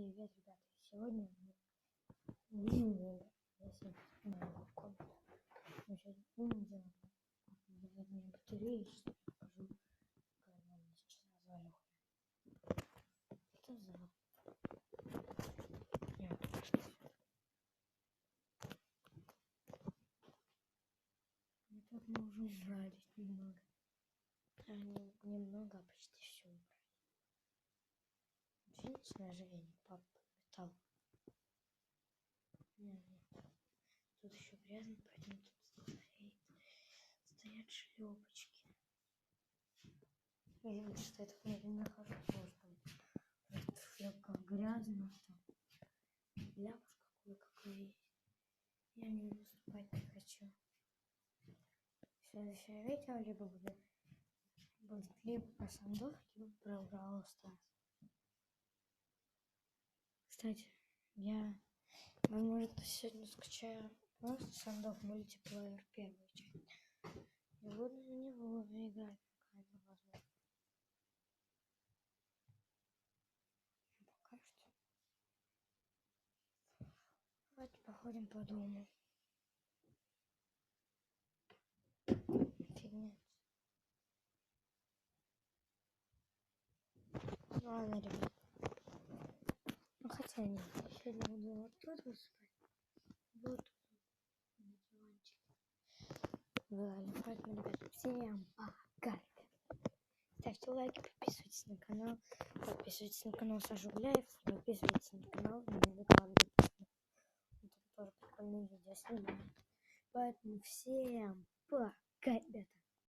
Привет, ребята! Сегодня мы видим, я сегодня в комнату. Мы сейчас будем делать зарядные батареи, что я покажу, как нам сейчас развалюха. Это зал. И тут мы уже убрали немного. Немного, а почти все убрали. Видите, наживение папа подметал. Тут еще грязно, поэтому тут стоят шлепочки. Я что это я не нахожу, потому что шлепка грязно, ляпушка какой есть. Я не выступать не хочу. Следующее видео либо будет либо про Сандов, либо про Бравл Старс. Кстати, я, возможно, сегодня скачаю просто Сандов мультиплеер первую часть. И буду на него играть, возможно. Пока что. Давайте походим по дому. Фигня. Ладно, ребят. Ну хотя нет, я сегодня буду вот тут спать. Вот тут на диванчике. Ладно, поэтому, ребят, всем пока. Ставьте лайки, подписывайтесь на канал. Подписывайтесь на канал Саша Гуляев. Подписывайтесь на канал. Не выкладывайте. Вот это тоже прикольные видео снимаю. Поэтому всем пока, ребята.